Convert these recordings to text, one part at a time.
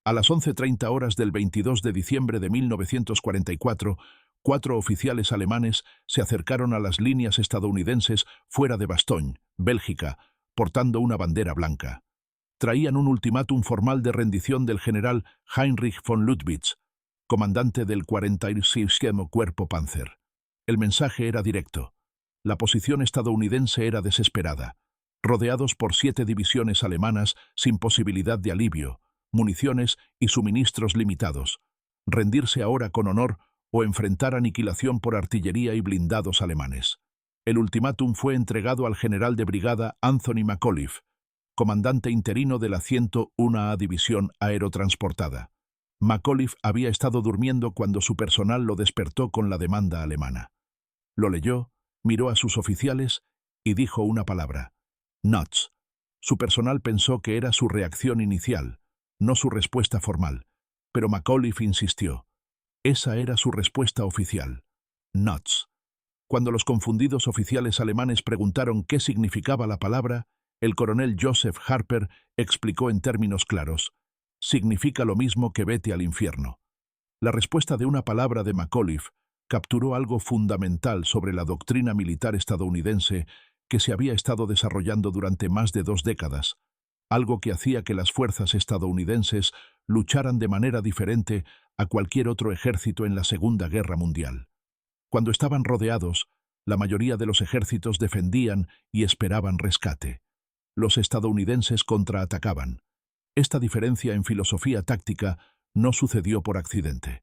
A las 11:30 horas del 22 de diciembre de 1944, 4 oficiales alemanes se acercaron a las líneas estadounidenses fuera de Bastogne, Bélgica, portando una bandera blanca. Traían un ultimátum formal de rendición del general Heinrich von Ludwig, comandante del 46º Cuerpo Panzer. El mensaje era directo. La posición estadounidense era desesperada. Rodeados por 7 divisiones alemanas sin posibilidad de alivio, municiones y suministros limitados. Rendirse ahora con honor o enfrentar aniquilación por artillería y blindados alemanes. El ultimátum fue entregado al general de brigada Anthony McAuliffe, comandante interino de la 101A División Aerotransportada. McAuliffe había estado durmiendo cuando su personal lo despertó con la demanda alemana. Lo leyó, miró a sus oficiales y dijo una palabra: «Nuts». Su personal pensó que era su reacción inicial, no su respuesta formal, pero McAuliffe insistió. Esa era su respuesta oficial: «Nuts». Cuando los confundidos oficiales alemanes preguntaron qué significaba la palabra, el coronel Joseph Harper explicó en términos claros: «Significa lo mismo que vete al infierno». La respuesta de una palabra de McAuliffe capturó algo fundamental sobre la doctrina militar estadounidense que se había estado desarrollando durante más de 2 décadas, algo que hacía que las fuerzas estadounidenses lucharan de manera diferente a cualquier otro ejército en la Segunda Guerra Mundial. Cuando estaban rodeados, la mayoría de los ejércitos defendían y esperaban rescate. Los estadounidenses contraatacaban. Esta diferencia en filosofía táctica no sucedió por accidente.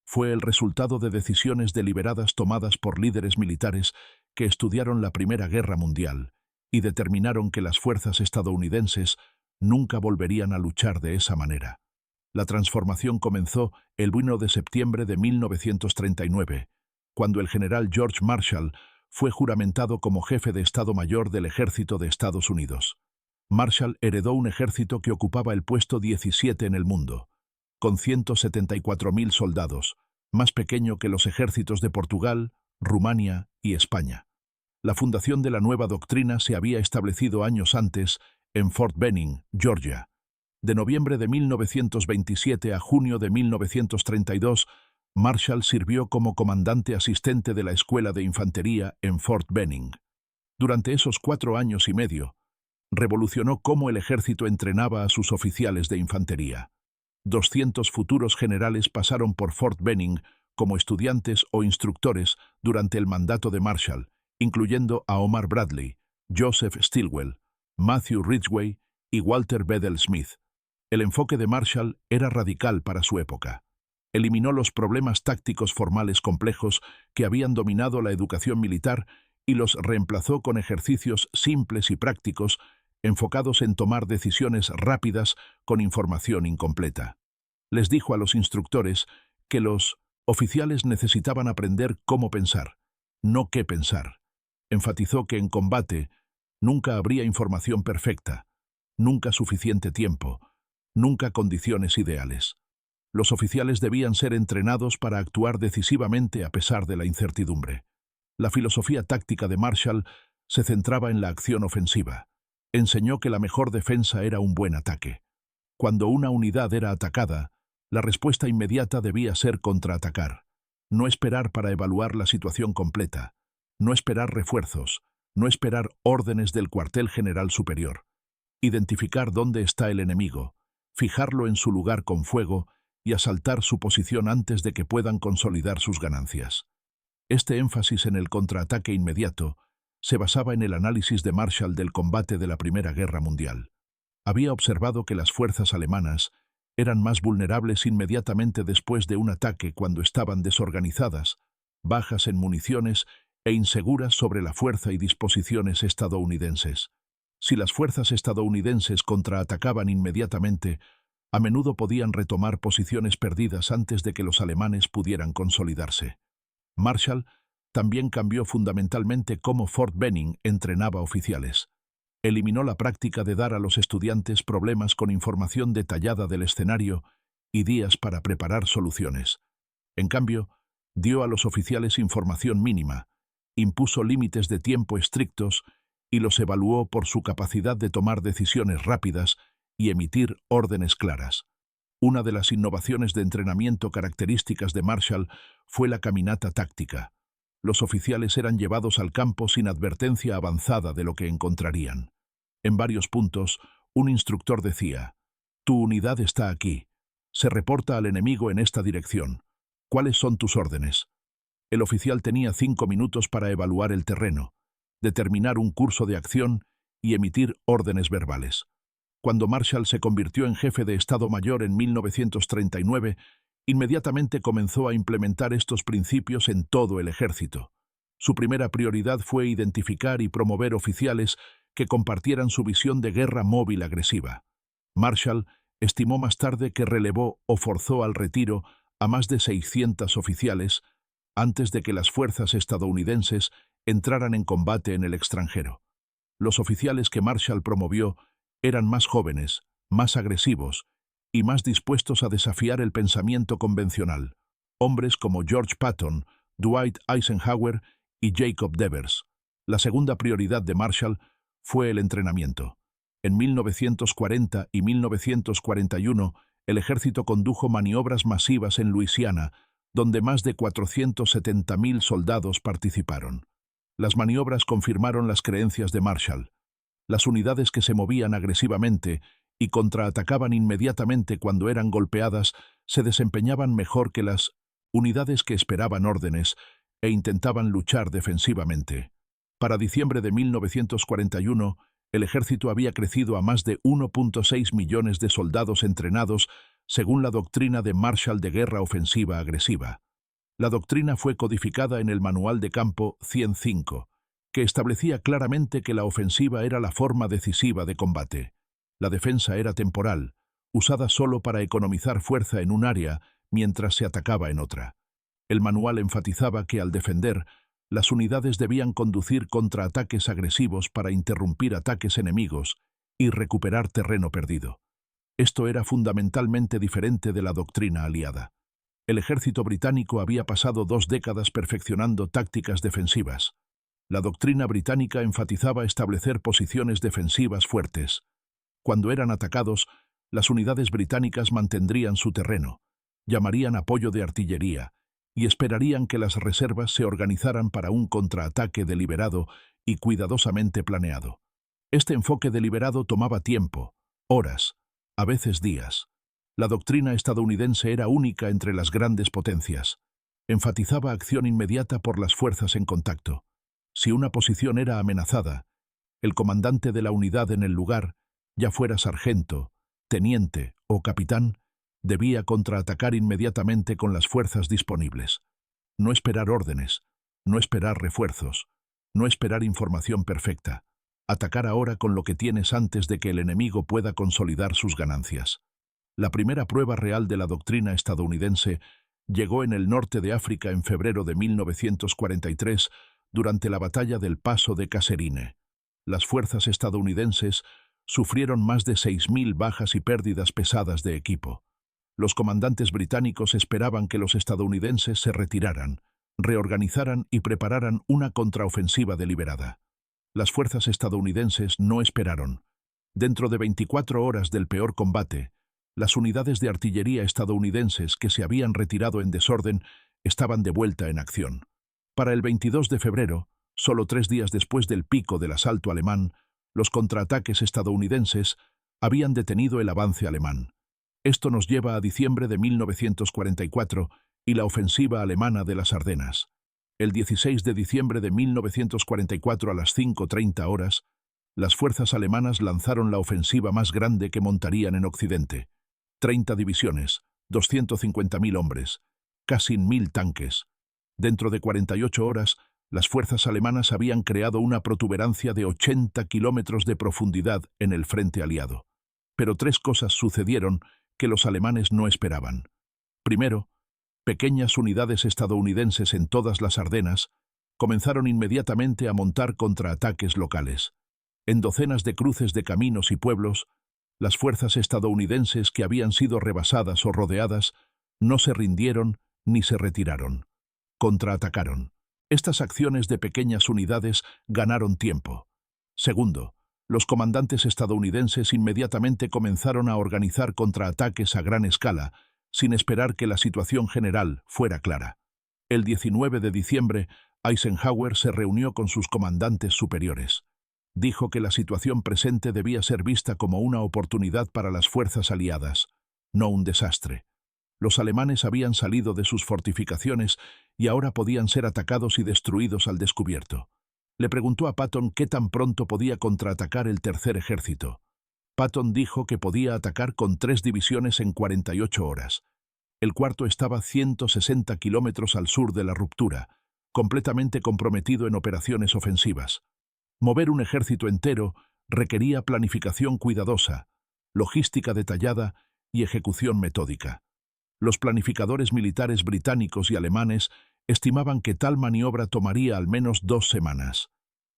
Fue el resultado de decisiones deliberadas tomadas por líderes militares que estudiaron la Primera Guerra Mundial y determinaron que las fuerzas estadounidenses nunca volverían a luchar de esa manera. La transformación comenzó el 1 de septiembre de 1939, cuando el general George Marshall fue juramentado como jefe de Estado Mayor del Ejército de Estados Unidos. Marshall heredó un ejército que ocupaba el puesto 17 en el mundo, con 174.000 soldados, más pequeño que los ejércitos de Portugal, Rumania y España. La fundación de la nueva doctrina se había establecido años antes en Fort Benning, Georgia. De noviembre de 1927 a junio de 1932, Marshall sirvió como comandante asistente de la Escuela de Infantería en Fort Benning. Durante esos 4 años y medio, revolucionó cómo el ejército entrenaba a sus oficiales de infantería. 200 futuros generales pasaron por Fort Benning como estudiantes o instructores durante el mandato de Marshall, incluyendo a Omar Bradley, Joseph Stilwell, Matthew Ridgway y Walter Bedell Smith. El enfoque de Marshall era radical para su época. Eliminó los problemas tácticos formales complejos que habían dominado la educación militar y los reemplazó con ejercicios simples y prácticos enfocados en tomar decisiones rápidas con información incompleta. Les dijo a los instructores que los oficiales necesitaban aprender cómo pensar, no qué pensar. Enfatizó que en combate nunca habría información perfecta, nunca suficiente tiempo, nunca condiciones ideales. Los oficiales debían ser entrenados para actuar decisivamente a pesar de la incertidumbre. La filosofía táctica de Marshall se centraba en la acción ofensiva. Enseñó que la mejor defensa era un buen ataque. Cuando una unidad era atacada, la respuesta inmediata debía ser contraatacar. No esperar para evaluar la situación completa. No esperar refuerzos. No esperar órdenes del cuartel general superior. Identificar dónde está el enemigo, fijarlo en su lugar con fuego y asaltar su posición antes de que puedan consolidar sus ganancias. Este énfasis en el contraataque inmediato se basaba en el análisis de Marshall del combate de la Primera Guerra Mundial. Había observado que las fuerzas alemanas eran más vulnerables inmediatamente después de un ataque cuando estaban desorganizadas, bajas en municiones e inseguras sobre la fuerza y disposiciones estadounidenses. Si las fuerzas estadounidenses contraatacaban inmediatamente, a menudo podían retomar posiciones perdidas antes de que los alemanes pudieran consolidarse. Marshall también cambió fundamentalmente cómo Fort Benning entrenaba oficiales. Eliminó la práctica de dar a los estudiantes problemas con información detallada del escenario y días para preparar soluciones. En cambio, dio a los oficiales información mínima, impuso límites de tiempo estrictos y los evaluó por su capacidad de tomar decisiones rápidas y emitir órdenes claras. Una de las innovaciones de entrenamiento características de Marshall fue la caminata táctica. Los oficiales eran llevados al campo sin advertencia avanzada de lo que encontrarían. En varios puntos, un instructor decía: «Tu unidad está aquí. Se reporta al enemigo en esta dirección. ¿Cuáles son tus órdenes?». El oficial tenía 5 minutos para evaluar el terreno, determinar un curso de acción y emitir órdenes verbales. Cuando Marshall se convirtió en jefe de Estado Mayor en 1939, inmediatamente comenzó a implementar estos principios en todo el ejército. Su primera prioridad fue identificar y promover oficiales que compartieran su visión de guerra móvil agresiva. Marshall estimó más tarde que relevó o forzó al retiro a más de 600 oficiales antes de que las fuerzas estadounidenses entraran en combate en el extranjero. Los oficiales que Marshall promovió eran más jóvenes, más agresivos y más dispuestos a desafiar el pensamiento convencional. Hombres como George Patton, Dwight Eisenhower y Jacob Devers. La segunda prioridad de Marshall fue el entrenamiento. En 1940 y 1941, el ejército condujo maniobras masivas en Luisiana, donde más de 470.000 soldados participaron. Las maniobras confirmaron las creencias de Marshall. Las unidades que se movían agresivamente y contraatacaban inmediatamente cuando eran golpeadas se desempeñaban mejor que las unidades que esperaban órdenes e intentaban luchar defensivamente. Para diciembre de 1941, el ejército había crecido a más de 1.6 millones de soldados entrenados según la doctrina de Marshall de guerra ofensiva agresiva. La doctrina fue codificada en el Manual de Campo 105, que establecía claramente que la ofensiva era la forma decisiva de combate. La defensa era temporal, usada solo para economizar fuerza en un área mientras se atacaba en otra. El manual enfatizaba que al defender, las unidades debían conducir contraataques agresivos para interrumpir ataques enemigos y recuperar terreno perdido. Esto era fundamentalmente diferente de la doctrina aliada. El ejército británico había pasado 2 décadas perfeccionando tácticas defensivas. La doctrina británica enfatizaba establecer posiciones defensivas fuertes. Cuando eran atacados, las unidades británicas mantendrían su terreno, llamarían apoyo de artillería y esperarían que las reservas se organizaran para un contraataque deliberado y cuidadosamente planeado. Este enfoque deliberado tomaba tiempo, horas, a veces días. La doctrina estadounidense era única entre las grandes potencias. Enfatizaba acción inmediata por las fuerzas en contacto. Si una posición era amenazada, el comandante de la unidad en el lugar, ya fuera sargento, teniente o capitán, debía contraatacar inmediatamente con las fuerzas disponibles. No esperar órdenes, no esperar refuerzos, no esperar información perfecta. Atacar ahora con lo que tienes antes de que el enemigo pueda consolidar sus ganancias. La primera prueba real de la doctrina estadounidense llegó en el norte de África en febrero de 1943, durante la batalla del Paso de Kasserine. Las fuerzas estadounidenses sufrieron más de 6.000 bajas y pérdidas pesadas de equipo. Los comandantes británicos esperaban que los estadounidenses se retiraran, reorganizaran y prepararan una contraofensiva deliberada. Las fuerzas estadounidenses no esperaron. Dentro de 24 horas del peor combate, las unidades de artillería estadounidenses que se habían retirado en desorden estaban de vuelta en acción. Para el 22 de febrero, solo 3 días después del pico del asalto alemán, los contraataques estadounidenses habían detenido el avance alemán. Esto nos lleva a diciembre de 1944 y la ofensiva alemana de las Ardenas. El 16 de diciembre de 1944 a las 5:30 horas, las fuerzas alemanas lanzaron la ofensiva más grande que montarían en Occidente. 30 divisiones, 250.000 hombres, casi 1.000 tanques. Dentro de 48 horas, las fuerzas alemanas habían creado una protuberancia de 80 kilómetros de profundidad en el frente aliado. Pero 3 cosas sucedieron que los alemanes no esperaban. Primero, pequeñas unidades estadounidenses en todas las Ardenas comenzaron inmediatamente a montar contraataques locales. En docenas de cruces de caminos y pueblos, las fuerzas estadounidenses que habían sido rebasadas o rodeadas no se rindieron ni se retiraron. Contraatacaron. Estas acciones de pequeñas unidades ganaron tiempo. Segundo, Los comandantes estadounidenses inmediatamente comenzaron a organizar contraataques a gran escala, sin esperar que la situación general fuera clara. El 19 de diciembre, Eisenhower se reunió con sus comandantes superiores. Dijo que la situación presente debía ser vista como una oportunidad para las fuerzas aliadas, no un desastre. Los alemanes habían salido de sus fortificaciones y ahora podían ser atacados y destruidos al descubierto. Le preguntó a Patton qué tan pronto podía contraatacar el tercer ejército. Patton dijo que podía atacar con 3 divisiones en 48 horas. El cuarto estaba 160 kilómetros al sur de la ruptura, completamente comprometido en operaciones ofensivas. Mover un ejército entero requería planificación cuidadosa, logística detallada y ejecución metódica. Los planificadores militares británicos y alemanes estimaban que tal maniobra tomaría al menos 2 semanas.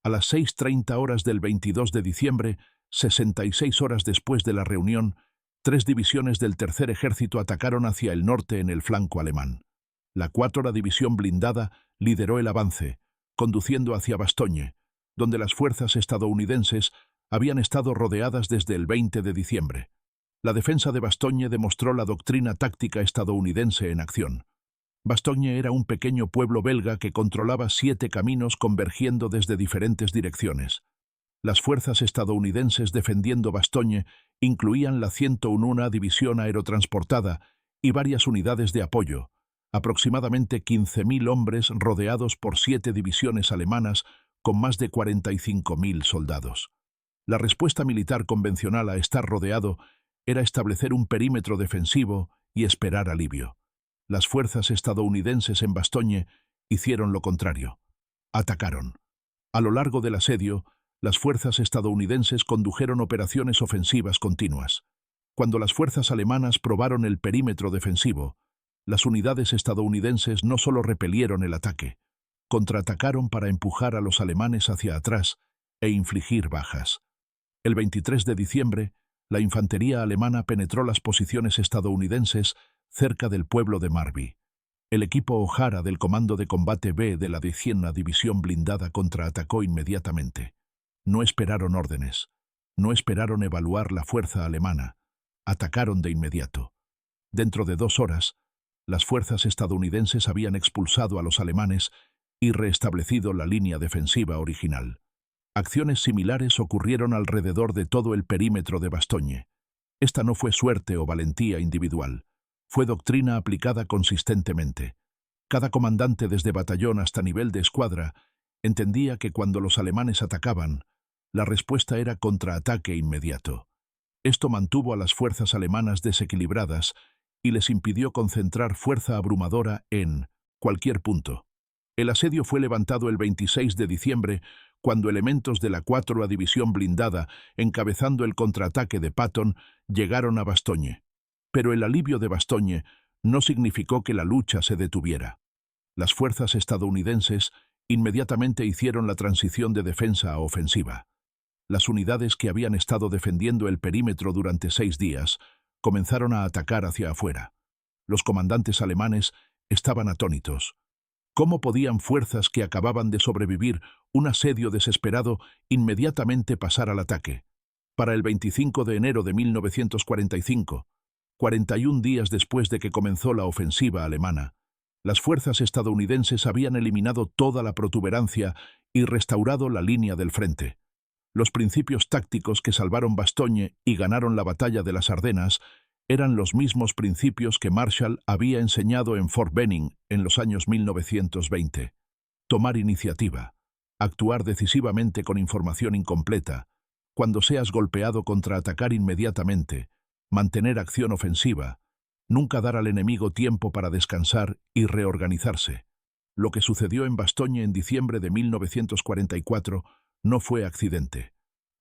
A las 6:30 horas del 22 de diciembre, 66 horas después de la reunión, 3 divisiones del tercer ejército atacaron hacia el norte en el flanco alemán. La 4ª división blindada lideró el avance, conduciendo hacia Bastogne, donde las fuerzas estadounidenses habían estado rodeadas desde el 20 de diciembre. La defensa de Bastogne demostró la doctrina táctica estadounidense en acción. Bastogne era un pequeño pueblo belga que controlaba 7 caminos convergiendo desde diferentes direcciones. Las fuerzas estadounidenses defendiendo Bastogne incluían la 101ª División Aerotransportada y varias unidades de apoyo, aproximadamente 15.000 hombres rodeados por 7 divisiones alemanas con más de 45.000 soldados. La respuesta militar convencional a estar rodeado era establecer un perímetro defensivo y esperar alivio. Las fuerzas estadounidenses en Bastogne hicieron lo contrario. Atacaron. A lo largo del asedio, las fuerzas estadounidenses condujeron operaciones ofensivas continuas. Cuando las fuerzas alemanas probaron el perímetro defensivo, las unidades estadounidenses no solo repelieron el ataque, contraatacaron para empujar a los alemanes hacia atrás e infligir bajas. El 23 de diciembre, la infantería alemana penetró las posiciones estadounidenses cerca del pueblo de Marby. El equipo O'Hara del Comando de Combate B de la 10ª División Blindada contraatacó inmediatamente. No esperaron órdenes, no esperaron evaluar la fuerza alemana, atacaron de inmediato. Dentro de 2 horas, las fuerzas estadounidenses habían expulsado a los alemanes y restablecido la línea defensiva original. Acciones similares ocurrieron alrededor de todo el perímetro de Bastogne. Esta no fue suerte o valentía individual, fue doctrina aplicada consistentemente. Cada comandante desde batallón hasta nivel de escuadra entendía que cuando los alemanes atacaban, la respuesta era contraataque inmediato. Esto mantuvo a las fuerzas alemanas desequilibradas y les impidió concentrar fuerza abrumadora en cualquier punto. El asedio fue levantado el 26 de diciembre, cuando elementos de la 4ª División Blindada, encabezando el contraataque de Patton, llegaron a Bastogne. Pero el alivio de Bastogne no significó que la lucha se detuviera. Las fuerzas estadounidenses inmediatamente hicieron la transición de defensa a ofensiva. Las unidades que habían estado defendiendo el perímetro durante 6 días comenzaron a atacar hacia afuera. Los comandantes alemanes estaban atónitos. ¿Cómo podían fuerzas que acababan de sobrevivir un asedio desesperado inmediatamente pasar al ataque? Para el 25 de enero de 1945, 41 días después de que comenzó la ofensiva alemana, las fuerzas estadounidenses habían eliminado toda la protuberancia y restaurado la línea del frente. Los principios tácticos que salvaron Bastogne y ganaron la batalla de las Ardenas eran los mismos principios que Marshall había enseñado en Fort Benning en los años 1920. Tomar iniciativa, actuar decisivamente con información incompleta, cuando seas golpeado contraatacar inmediatamente, mantener acción ofensiva, nunca dar al enemigo tiempo para descansar y reorganizarse. Lo que sucedió en Bastogne en diciembre de 1944 no fue accidente.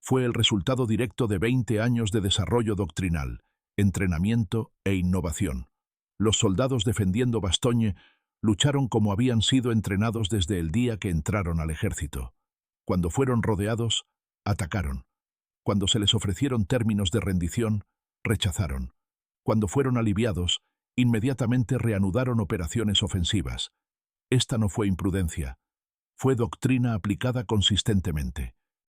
Fue el resultado directo de 20 años de desarrollo doctrinal, entrenamiento e innovación. Los soldados defendiendo Bastogne lucharon como habían sido entrenados desde el día que entraron al ejército. Cuando fueron rodeados, atacaron. Cuando se les ofrecieron términos de rendición, rechazaron. Cuando fueron aliviados, inmediatamente reanudaron operaciones ofensivas. Esta no fue imprudencia, fue doctrina aplicada consistentemente.